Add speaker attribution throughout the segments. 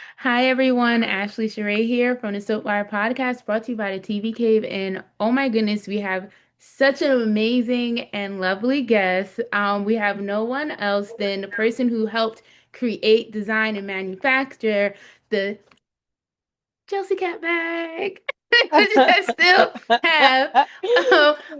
Speaker 1: Hi everyone, Ashley Sheree here from the Soapwire Podcast, brought to you by the TV Cave. And oh my goodness, we have such an amazing and lovely guest. We have no one else than the person who helped create, design, and manufacture the Chelsea Cat bag, which I still have.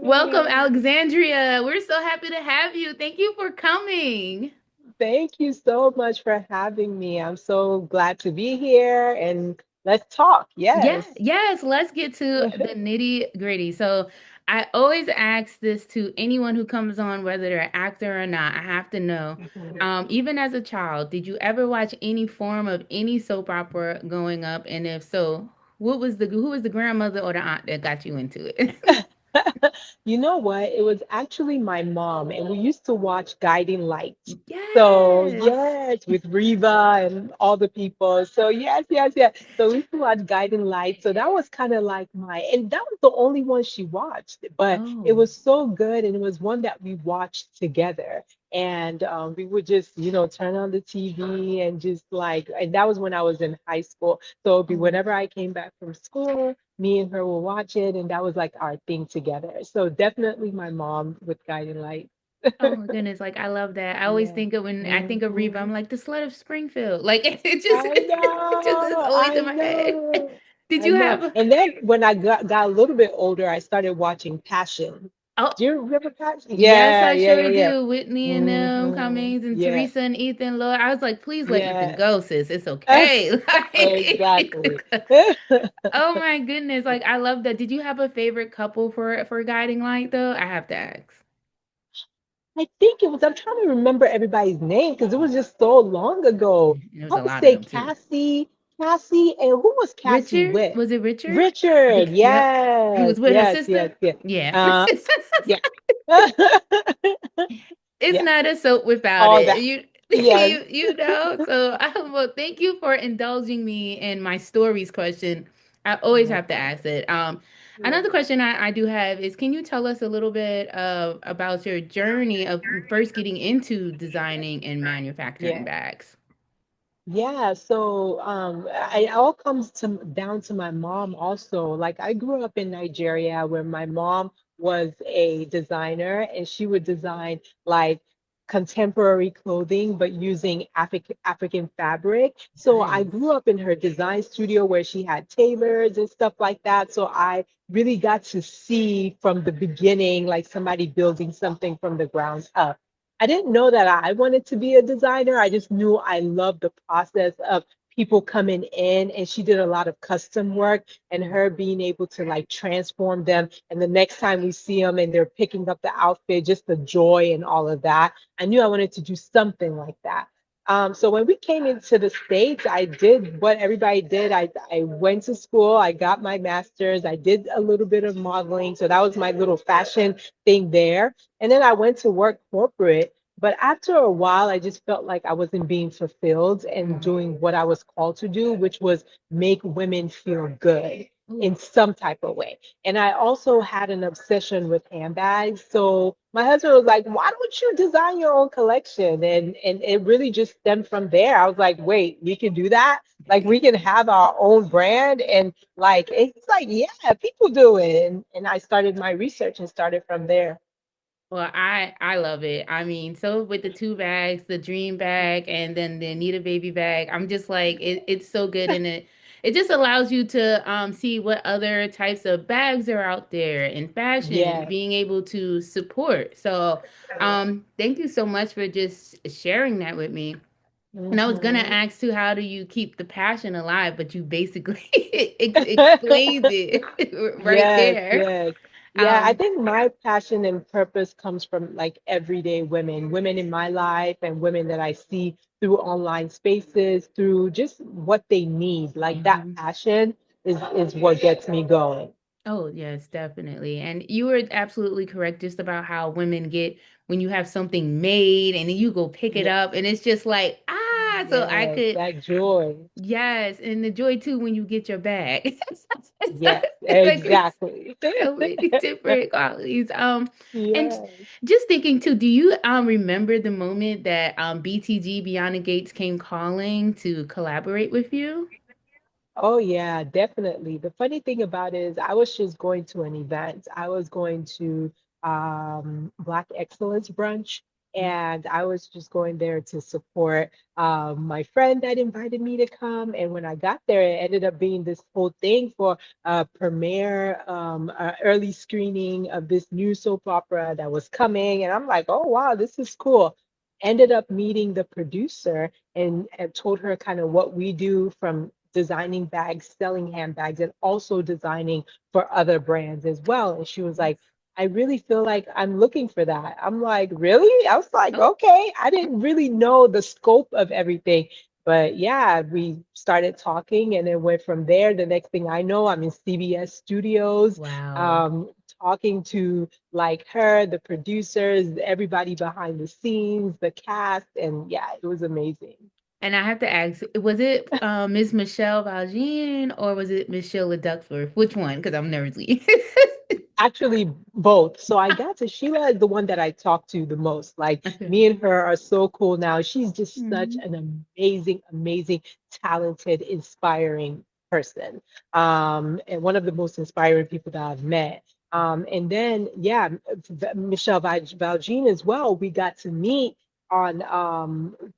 Speaker 1: Welcome, Alexandria. We're so happy to have you. Thank you for coming.
Speaker 2: Thank you so much for having me. I'm so glad to be here and let's talk.
Speaker 1: Yeah,
Speaker 2: Yes.
Speaker 1: yes, let's get to the nitty gritty. So, I always ask this to anyone who comes on, whether they're an actor or not. I have to know, even as a child, did you ever watch any form of any soap opera growing up? And if so, who was the grandmother or the aunt that got you into it?
Speaker 2: You know what? It was actually my mom, and we used to watch Guiding Light. So,
Speaker 1: Yes.
Speaker 2: yes, with Reva and all the people. So, yes, yes, yes. So, we used to watch Guiding Light. So, that was kind of like and that was the only one she watched, but it
Speaker 1: Oh.
Speaker 2: was so good. And it was one that we watched together. And we would just, turn on the TV and just like, and that was when I was in high school. So, it'd be
Speaker 1: Oh.
Speaker 2: whenever I came back from school me and her will watch it, and that was like our thing together. So definitely my mom with Guiding Light.
Speaker 1: Oh my goodness, like I love that. I always
Speaker 2: Yeah.
Speaker 1: think of when I think of Reba, I'm
Speaker 2: Hmm.
Speaker 1: like the slut of Springfield. Like it just is always
Speaker 2: I
Speaker 1: in my head.
Speaker 2: know,
Speaker 1: Did
Speaker 2: I
Speaker 1: you
Speaker 2: know.
Speaker 1: have
Speaker 2: And then when I got a little bit older, I started watching Passion.
Speaker 1: oh
Speaker 2: Do you remember Passion?
Speaker 1: yes,
Speaker 2: Yeah,
Speaker 1: I
Speaker 2: yeah, yeah,
Speaker 1: sure
Speaker 2: yeah.
Speaker 1: do. Whitney and them Cummings and
Speaker 2: Yeah,
Speaker 1: Teresa and Ethan Lord. I was like, please let Ethan
Speaker 2: yeah.
Speaker 1: go, sis. It's okay.
Speaker 2: Exactly.
Speaker 1: Oh my goodness. Like I love that. Did you have a favorite couple for Guiding Light though? I have to ask.
Speaker 2: I think it was, I'm trying to remember everybody's name because it was just so long ago.
Speaker 1: There was
Speaker 2: I
Speaker 1: a
Speaker 2: would
Speaker 1: lot of
Speaker 2: say
Speaker 1: them too.
Speaker 2: Cassie, and who was Cassie
Speaker 1: Richard?
Speaker 2: with?
Speaker 1: Was it Richard?
Speaker 2: Richard.
Speaker 1: Yep. He
Speaker 2: Yes,
Speaker 1: was with her
Speaker 2: yes,
Speaker 1: sister?
Speaker 2: yes, yes.
Speaker 1: Yeah.
Speaker 2: Uh, yeah.
Speaker 1: It's
Speaker 2: Yeah.
Speaker 1: not a soap without
Speaker 2: All
Speaker 1: it.
Speaker 2: that. Yes.
Speaker 1: You know. So, well, thank you for indulging me in my stories question. I always
Speaker 2: No
Speaker 1: have to
Speaker 2: problem.
Speaker 1: ask it.
Speaker 2: Yeah.
Speaker 1: Another question I do have is, can you tell us a little bit of about your journey of first getting into designing and manufacturing
Speaker 2: Yeah.
Speaker 1: bags?
Speaker 2: Yeah, so it all comes to down to my mom also. Like I grew up in Nigeria where my mom was a designer and she would design like contemporary clothing but using African fabric. So I
Speaker 1: Nice.
Speaker 2: grew up in her design studio where she had tailors and stuff like that. So I really got to see from the beginning like somebody building something from the ground up. I didn't know that I wanted to be a designer. I just knew I loved the process of people coming in, and she did a lot of custom work and her being able to like transform them. And the next time we see them and they're picking up the outfit, just the joy and all of that. I knew I wanted to do something like that. So when we came into the States, I did what everybody did. I went to school, I got my master's, I did a little bit of modeling. So that was my little fashion thing there. And then I went to work corporate. But after a while, I just felt like I wasn't being fulfilled and
Speaker 1: Mhm.
Speaker 2: doing what I was called to do, which was make women feel good in
Speaker 1: Ooh.
Speaker 2: some type of way. And I also had an obsession with handbags. So my husband was like, why don't you design your own collection? And it really just stemmed from there. I was like, wait, we can do that? Like we can have our own brand and like it's like, yeah, people do it. And I started my research and started from there.
Speaker 1: Well, I love it. I mean, so with the two bags, the dream bag and then the Anita baby bag, I'm just like it's so good and it just allows you to see what other types of bags are out there in fashion and
Speaker 2: Yeah.
Speaker 1: being able to support. So, thank you so much for just sharing that with me. And I was gonna
Speaker 2: Hmm.
Speaker 1: ask too, how do you keep the passion alive? But you basically explained it right
Speaker 2: Yes,
Speaker 1: there.
Speaker 2: yes. Yeah, I
Speaker 1: Um,
Speaker 2: think my passion and purpose comes from like everyday women, women in my life and women that I see through online spaces, through just what they need. Like that
Speaker 1: mhm.
Speaker 2: passion is what gets me going.
Speaker 1: Oh, yes, definitely. And you were absolutely correct just about how women get when you have something made and then you go pick it
Speaker 2: Yeah.
Speaker 1: up and it's just like, Yeah, so I
Speaker 2: Yes,
Speaker 1: could,
Speaker 2: that joy.
Speaker 1: yes, and the joy too when you get your bag.
Speaker 2: Yes,
Speaker 1: It's like it's
Speaker 2: exactly.
Speaker 1: so many different qualities. And
Speaker 2: Yes.
Speaker 1: just thinking too, do you remember the moment that BTG Beyond the Gates came calling to collaborate with you?
Speaker 2: Oh yeah, definitely. The funny thing about it is I was just going to an event. I was going to Black Excellence Brunch, and I was just going there to support my friend that invited me to come. And when I got there, it ended up being this whole thing for a premiere, early screening of this new soap opera that was coming. And I'm like, oh wow, this is cool. Ended up meeting the producer and told her kind of what we do from designing bags, selling handbags, and also designing for other brands as well. And she was
Speaker 1: Yes.
Speaker 2: like, I really feel like I'm looking for that. I'm like, really? I was like,
Speaker 1: Oh,
Speaker 2: okay. I didn't really know the scope of everything. But yeah, we started talking and then went from there. The next thing I know, I'm in CBS studios,
Speaker 1: wow.
Speaker 2: um, talking to like her, the producers, everybody behind the scenes, the cast. And yeah, it was amazing.
Speaker 1: And I have to ask, was it Miss Michelle Valjean or was it Michelle Ducksworth? Which one? Because I'm nervous.
Speaker 2: Actually, both. So I got to Sheila is the one that I talk to the most. Like
Speaker 1: Okay.
Speaker 2: me and her are so cool now. She's just such
Speaker 1: Mhm.
Speaker 2: an amazing, amazing, talented, inspiring person. And one of the most inspiring people that I've met. And then, yeah, Michelle Valjean as well. We got to meet on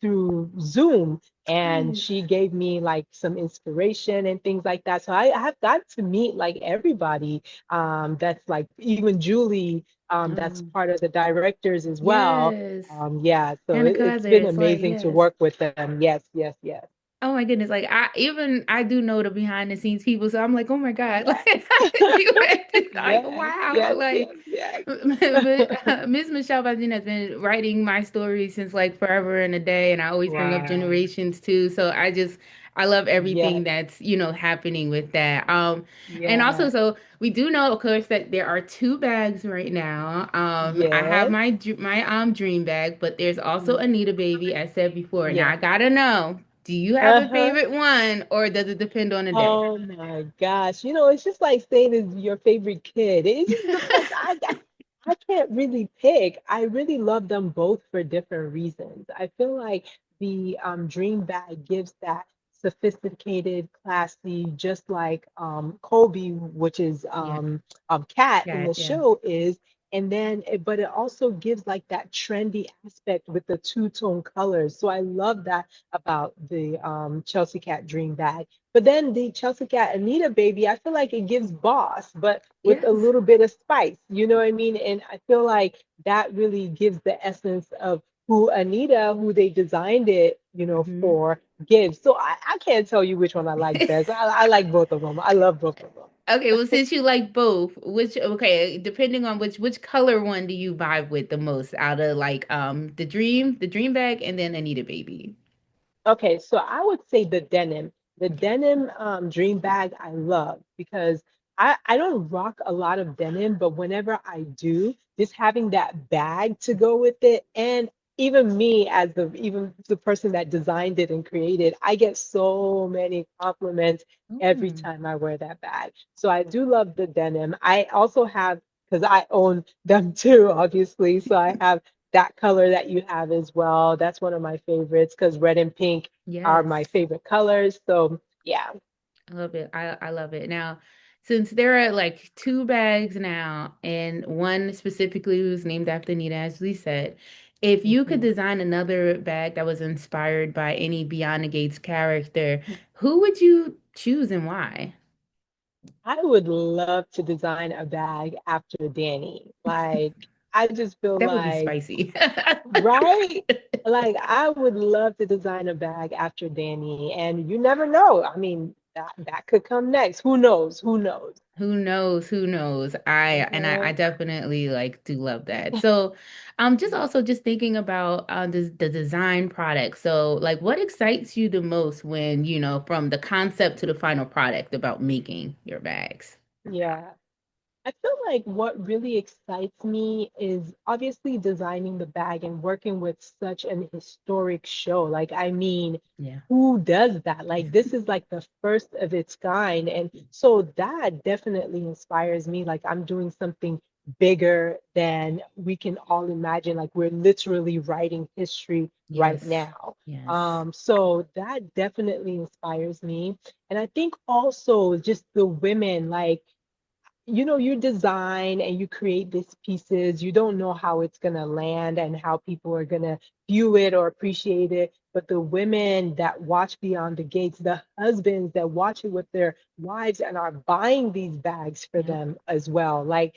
Speaker 2: through Zoom, and
Speaker 1: Yes.
Speaker 2: she gave me like some inspiration and things like that. So I have got to meet like everybody, that's like even Julie, that's
Speaker 1: Um,
Speaker 2: part of the directors as well.
Speaker 1: yes.
Speaker 2: Yeah, so
Speaker 1: Hannah
Speaker 2: it's been
Speaker 1: Carruthers, like,
Speaker 2: amazing to
Speaker 1: yes.
Speaker 2: work with them. Yes, yes, yes.
Speaker 1: Oh my goodness. Like I do know the behind the scenes people, so I'm like, oh my God,
Speaker 2: Yes.
Speaker 1: like how did you act it? Like,
Speaker 2: Yes,
Speaker 1: wow.
Speaker 2: yes,
Speaker 1: Like
Speaker 2: yes, yes.
Speaker 1: but Miss Michelle Bajin has been writing my story since like forever and a day, and I always bring up
Speaker 2: Wow.
Speaker 1: generations too. So I love everything
Speaker 2: Yes,
Speaker 1: that's, happening with that. And also
Speaker 2: yeah,
Speaker 1: so we do know, of course, that there are two bags right now. I have
Speaker 2: yes,
Speaker 1: my dream bag, but there's also
Speaker 2: y-
Speaker 1: Anita Baby, as said before. Now I
Speaker 2: yes.
Speaker 1: gotta know, do you have a
Speaker 2: Uh-huh.
Speaker 1: favorite one, or does it depend on the day?
Speaker 2: Oh my gosh. It's just like saying it's your favorite kid. It just depends. I can't really pick. I really love them both for different reasons. I feel like the Dream Bag gives that sophisticated, classy, just like Kobe, which is
Speaker 1: Yeah,
Speaker 2: Cat in
Speaker 1: got
Speaker 2: the
Speaker 1: yeah.
Speaker 2: show is. And then, but it also gives like that trendy aspect with the two-tone colors. So I love that about the Chelsea Cat Dream Bag. But then the Chelsea Cat Anita baby, I feel like it gives boss, but with a
Speaker 1: Yes.
Speaker 2: little bit of spice. You know what I mean? And I feel like that really gives the essence of who Anita, who they designed it,
Speaker 1: Hmm.
Speaker 2: for, gives. So I can't tell you which one I like best. I like both of them. I love both of them.
Speaker 1: Okay, well, since you like both, okay, depending on which color one do you vibe with the most out of like the dream bag and then Anita Baby.
Speaker 2: Okay, so I would say the denim. The
Speaker 1: Okay.
Speaker 2: denim dream bag I love because I don't rock a lot of denim, but whenever I do, just having that bag to go with it, and even me as the person that designed it and created, I get so many compliments every
Speaker 1: Mm,
Speaker 2: time I wear that bag. So I do love the denim. I also have, because I own them too, obviously. So I have that color that you have as well. That's one of my favorites because red and pink are my
Speaker 1: yes.
Speaker 2: favorite colors. So yeah.
Speaker 1: I love it. I love it. Now, since there are like two bags now, and one specifically who's named after Nita, as we said, if you could
Speaker 2: Mhm.
Speaker 1: design another bag that was inspired by any Beyond the Gates character, who would you choose and why?
Speaker 2: I would love to design a bag after Danny. Like, I just feel
Speaker 1: That would be
Speaker 2: like,
Speaker 1: spicy.
Speaker 2: right? Like, I would love to design a bag after Danny. And you never know. I mean, that could come next. Who knows? Who knows?
Speaker 1: Who knows? Who knows? I
Speaker 2: Uh-huh.
Speaker 1: definitely like do love that. So, just also just thinking about the design product. So, like, what excites you the most when from the concept to the final product about making your bags?
Speaker 2: Yeah. I feel like what really excites me is obviously designing the bag and working with such an historic show. Like, I mean,
Speaker 1: Yeah.
Speaker 2: who does that? Like, this is like the first of its kind. And so that definitely inspires me. Like, I'm doing something bigger than we can all imagine. Like, we're literally writing history right
Speaker 1: Yes.
Speaker 2: now.
Speaker 1: Yes.
Speaker 2: So that definitely inspires me. And I think also just the women, like, you design and you create these pieces. You don't know how it's going to land and how people are going to view it or appreciate it. But the women that watch Beyond the Gates, the husbands that watch it with their wives and are buying these bags for
Speaker 1: Yep.
Speaker 2: them as well. Like,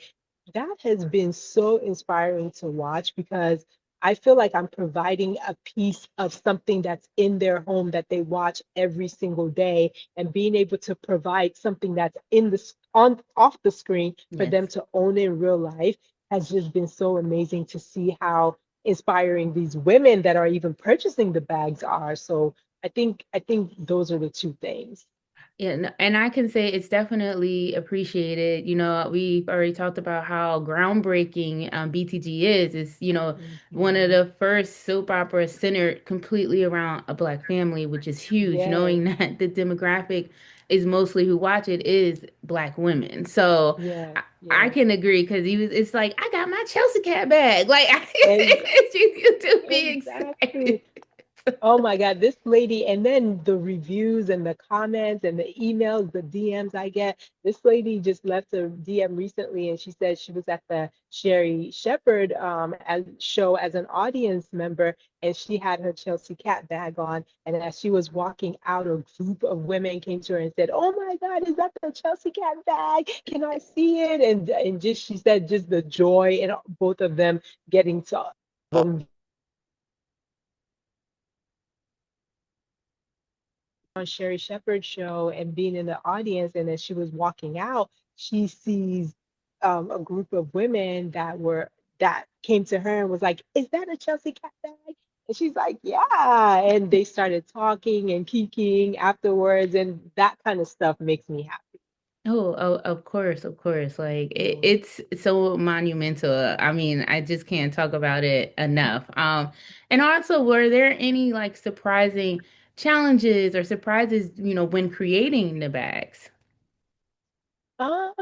Speaker 2: that has been so inspiring to watch because I feel like I'm providing a piece of something that's in their home that they watch every single day, and being able to provide something that's in the on off the screen for them
Speaker 1: Yes.
Speaker 2: to own in real life has just been so amazing to see how inspiring these women that are even purchasing the bags are. So I think those are the two things.
Speaker 1: Yeah, and I can say it's definitely appreciated. We've already talked about how groundbreaking BTG is. It's, one of
Speaker 2: Mhm.
Speaker 1: the first soap operas centered completely around a Black family, which is huge,
Speaker 2: Yes,
Speaker 1: knowing that the demographic is mostly who watch it is Black women. So
Speaker 2: yes,
Speaker 1: I
Speaker 2: yes.
Speaker 1: can agree because it's like, I got my Chelsea cat bag. Like,
Speaker 2: Ex-
Speaker 1: you to be excited.
Speaker 2: exactly. Oh my God, this lady, and then the reviews and the comments and the emails, the DMs I get. This lady just left a DM recently and she said she was at the Sherry Shepherd show as an audience member, and she had her Chelsea cat bag on. And as she was walking out, a group of women came to her and said, "Oh my God, is that the Chelsea cat bag? Can I see it?" And just she said just the joy in both of them getting to on Sherry Shepherd's show and being in the audience, and as she was walking out, she sees a group of women that came to her and was like, "Is that a Chelsea cat bag?" And she's like, "Yeah." And they started talking and kikiing afterwards, and that kind of stuff makes me happy.
Speaker 1: Oh, of course, of course. Like
Speaker 2: Yeah.
Speaker 1: it's so monumental. I mean, I just can't talk about it enough. And also, were there any like surprising challenges or surprises, when creating the bags?
Speaker 2: Um,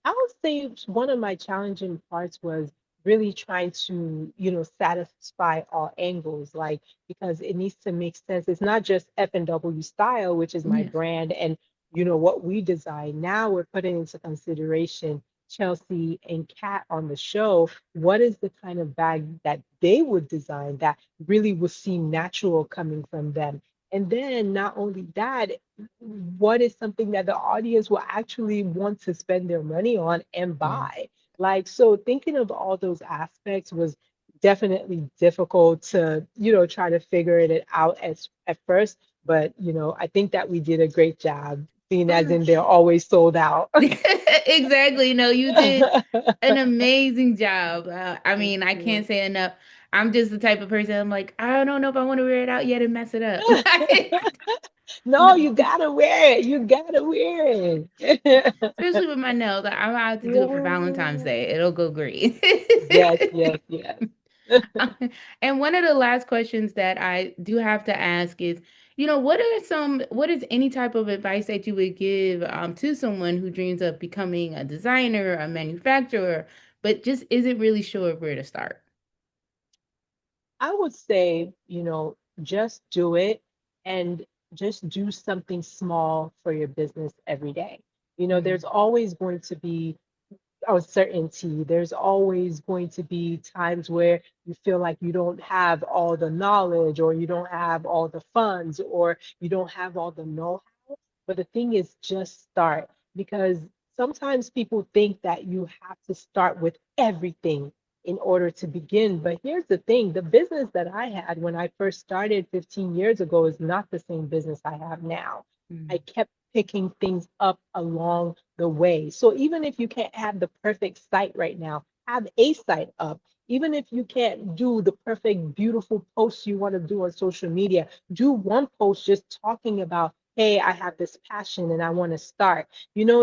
Speaker 2: I would say one of my challenging parts was really trying to, satisfy all angles, like because it needs to make sense. It's not just F&W Style, which is my
Speaker 1: Yes.
Speaker 2: brand, and what we design. Now we're putting into consideration Chelsea and Kat on the show. What is the kind of bag that they would design that really will seem natural coming from them? And then not only that, what is something that the audience will actually want to spend their money on and
Speaker 1: Yeah.
Speaker 2: buy? Like, so thinking of all those aspects was definitely difficult to, try to figure it out as at first. But, I think that we did a great job, seeing
Speaker 1: Oh
Speaker 2: as
Speaker 1: no.
Speaker 2: in they're always sold out.
Speaker 1: Exactly. No, you did an amazing job. I
Speaker 2: Thank
Speaker 1: mean, I can't
Speaker 2: you.
Speaker 1: say enough. I'm just the type of person, I'm like, I don't know if I want to wear it out yet and mess it up.
Speaker 2: No,
Speaker 1: No.
Speaker 2: you gotta wear it. You gotta wear it.
Speaker 1: Especially with my nails. I'm about to do it for Valentine's
Speaker 2: Yeah.
Speaker 1: Day. It'll go great.
Speaker 2: Yes, yes, yes.
Speaker 1: And one of the last questions that I do have to ask is, what is any type of advice that you would give to someone who dreams of becoming a designer, a manufacturer, but just isn't really sure where to start?
Speaker 2: I would say, just do it and just do something small for your business every day. There's
Speaker 1: Mm,
Speaker 2: always going to be uncertainty. There's always going to be times where you feel like you don't have all the knowledge or you don't have all the funds or you don't have all the know-how. But the thing is, just start because sometimes people think that you have to start with everything in order to begin. But here's the thing, the business that I had when I first started 15 years ago is not the same business I have now. I
Speaker 1: mm,
Speaker 2: kept picking things up along the way. So even if you can't have the perfect site right now, have a site up. Even if you can't do the perfect, beautiful post you want to do on social media, do one post just talking about, hey, I have this passion and I want to start.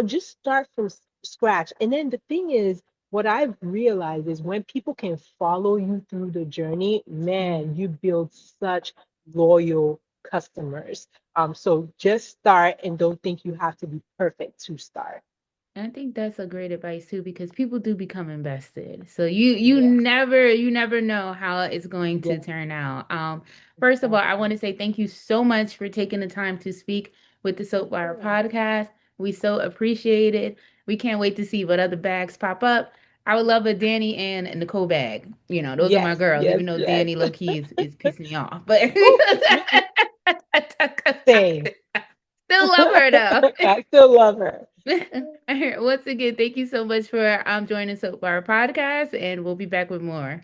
Speaker 2: Just start from scratch. And then the thing is, what I've realized is when people can follow you through the journey, man,
Speaker 1: Mhm.
Speaker 2: you build such loyal customers. So just start and don't think you have to be perfect to start.
Speaker 1: I think that's a great advice too, because people do become invested. So you
Speaker 2: Yeah.
Speaker 1: never know how it's going to
Speaker 2: Yeah.
Speaker 1: turn out. First of all, I
Speaker 2: Exactly.
Speaker 1: want to say thank you so much for taking the time to speak with the
Speaker 2: Of
Speaker 1: Soapwire
Speaker 2: course.
Speaker 1: podcast. We so appreciate it. We can't wait to see what other bags pop up. I would love a Danny and a Nicole bag. You know, those are my
Speaker 2: Yes,
Speaker 1: girls,
Speaker 2: yes,
Speaker 1: even though
Speaker 2: yes.
Speaker 1: Danny low key is pissing me off. But
Speaker 2: Oh, same.
Speaker 1: still love her though.
Speaker 2: I still love her.
Speaker 1: Once again, thank you so much for joining Soapbar Podcast, and we'll be back with more.